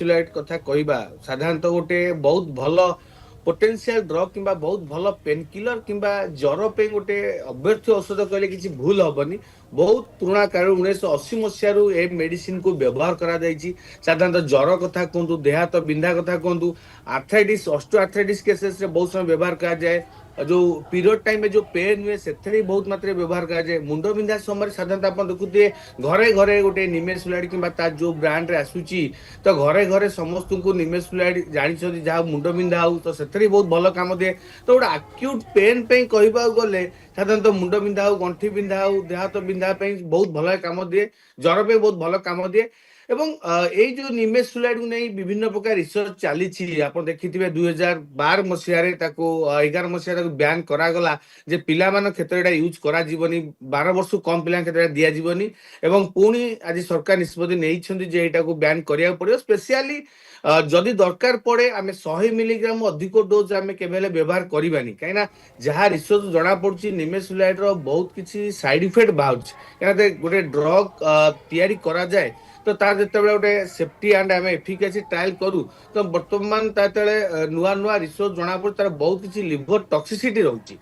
निमेसुलाइट कथा कहबा साधारणतः गोटे बहुत भल पोटेंशियल ड्रग किंबा बहुत भल पेन किलर किंबा ज्वर पे गोटे अभ्यर्थी औषध कहले किसी भूल हबनी। बहुत पुराना काल 1980 मसीह ए मेडिसिन को व्यवहार करा जायछि। साधारणतः ज्वर कथा कहतु देह हाथ बिंधा कथा कहतु आर्थराइटिस ऑस्टियो आर्थराइटिस केसेस रे बहुत समय व्यवहार करा जाए। जो पीरियड टाइम में जो पेन हुए से बहुत मात्रा व्यवहार करा जाए। मुंड बिंधा समय साधारणतः आप देखुए घरे घरे गोटे निमेसुलाइट किंबा ता जो ब्रांड रे आसुची तो घरे घरे समस्त को निमेसुलाइट जानी जहाँ मुंड बिंधा हो तो से बहुत भल कम दिए। तो गोटे आक्यूट पेन पे कहवा गले साधारणतः मुंड बिंधा हो गंठी बिंधा हो देह हाथ बिंधा बहुत भल कम दिए। ज्वर पे बहुत भल कम दिए। এবং এই যে নিমেসুলাইড को नहीं विभिन्न प्रकार रिसर्च चली आप देखिए 2012 मसीह ताको 11 मसीह ब्यान करागला जे पिला मान क्षेत्र में यूज करा जीवनी 12 वर्ष कम पिला क्षेत्र में दिया जीवनी। एवं पुणी आज सरकार निष्पत्ति नहीं जे एटा को ब्यान करिया पड़ियो। स्पेशली जदि दरकार पड़े आम 100 मिलीग्राम अधिक डोज आम केवल व्यवहार करवानी कहीं जहाँ रिसर्च जना पड़ी निमेसुलाइड बहुत किसी साइड इफेक्ट बाहर कहीं गोटे ड्रग तैयारी करा जाए तो तार जो गोटे सेफ्टी एंड आम एफिकेसी ट्रायल करूँ तो बर्तमान नुआ नुआ रिसर्च जना पड़े तार बहुत किसी लिभर टॉक्सिसिटी रोचे।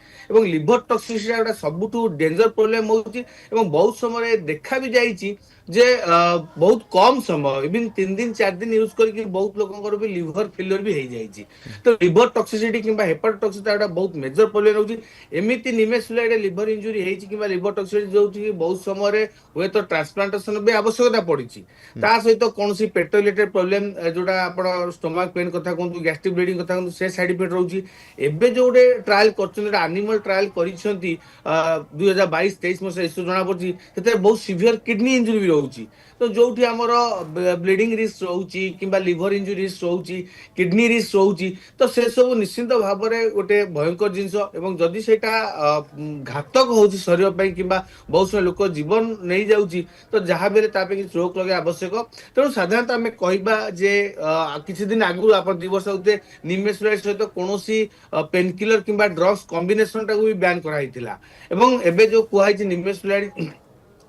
लिभर टॉक्सिसिटी गोटे सबुठ डेंजर प्रोब्लेम होची। बहुत समय देखा भी जाइए जे बहुत कम समय इवन 3 दिन 4 दिन यूज करके बहुत लोगों भी लिभर फेलियर भी हो जाइए। तो लिभर टॉक्सिसिटी किंबा हेपार टॉक्सिसिटी बहुत मेजर प्रोब्लेम होची। एमिति निमेसुलाइड लिभर इंजुरी होची किंबा लिभर टॉक्सिसिटी जो बहुत समय हुए तो ट्रांसप्लांटेशन भी आवश्यकता पड़ी ता सहित कौन पेट रिलेटेड प्रोब्लेम जोटा आप स्टोमक पेन कथा कहूँ गैस्ट्रिक ब्लीडिंग कथा कहूँ से साइड इफेक्ट रोचे। एवं जो गोटे ट्रायल कर एनिमल ट्रायल कर 2022-23 मसीह जना पड़ी बहुत सीवियर किडनी इंजुरी भी रोचे। तो जो आमर ब्लीडिंग रिस्क रोचे कि लिभर इंजुरी रिस्क रोचे किडनी रिस्क रोचे तो से सब निश्चिंत भाव में गोटे भयंकर जिनस जदि से घातक हो शरीर पर कि बहुत समय लोक जीवन नहीं जाऊँगी तो जहाँ भी रोक लगे आवश्यक। तेणु साधारणतः आम कहवा जे किसी दिन आगु आप 2 वर्ष होते निमेसुलाइड सहित कौन पेन किलर किंबा ड्रग्स कॉम्बिनेशन टाक भी बैन कराइला। एवं जो कहु निमेसुलाइड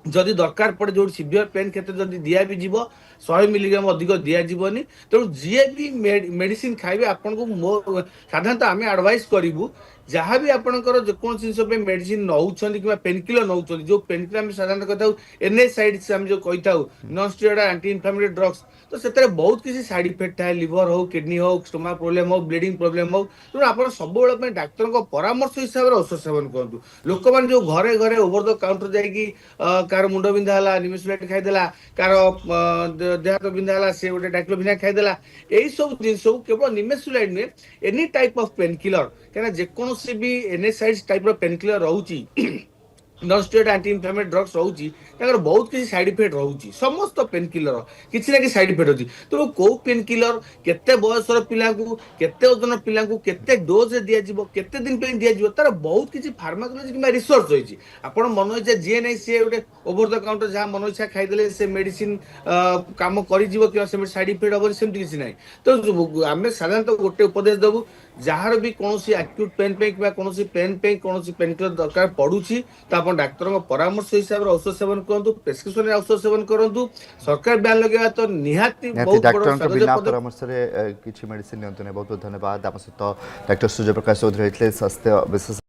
जदि दरकार पड़े जो सीवियर पेन क्षेत्र जदि दिया भी जीव 100 मिलीग्राम अधिक दिया जीवनी। तेणु जी भी मेडिसिन खाइबे आपन को साधारणतः आम एडवाइस करूँ जहाँ भी आपंकर जेको जिन मेडिसिन नौ कि पेन किलर नौ जो पेन किलर साधारणतः कहता एनएसाइड्स आम जो कही था non steroid anti inflammatory drugs तो से बहुत किसी साइड इफेक्ट थाए लिवर हो किडनी हो स्टोमक प्रोब्लेम हो ब्लीडिंग प्रोब्लेम हो। तेणु आप सब डाक्तर परामर्श हिसाब से औषध सेवन करूँ। लोक मैंने जो घरे घरे ओवर द काउंटर जाकि कार मुंड बिंधा है निमेसुलाइड खाईदेला कार देह हाथ बिंधा है से गोटे डाक्लोफिनाक खाईदेला यही सब जिन केवल निमेसुलाइड नुहे any type of pain killer कहीं जेकोसी भी एनएसाइड्स टाइप पेन किलर रोची non steroid anti inflammatory drugs रोची बहुत किसी साइड इफेक्ट रोची समस्त पेन किलर किसी ना कि साइड इफेक्ट होती। तो कौ पेन किलर केते बयसर पिला केते ओजन पिला केते डोज दिज्व केते दिन पे दिज्व तार बहुत किसी फार्माकोलॉजी कि रिसर्च रही आप मन इच्छा जी नहीं सी गोटे ओवर द काउंटर जहाँ मन इच्छा खाईदे से मेडिसिन कम कर साइड इफेक्ट हम सेमती किसी ना। तो आम साधारणतः गोटे उपदेश देवु जार भी कौन आक्यूट पेन पे कौन पेन पे कौन पेन किलर दरकार पड़ुछि तो आप डाक्तर परामर्श हिसाब से औषध सेवन करूँ प्रेस्क्रिप्शन औषध सेवन करूँ। सरकार ब्यान लगे तो निहाती बहुत डॉक्टर बिना परामर्श किसी मेडिसिन बहुत बहुत धन्यवाद। आप सहित डॉक्टर सूर्य प्रकाश चौधरी स्वास्थ्य विशेष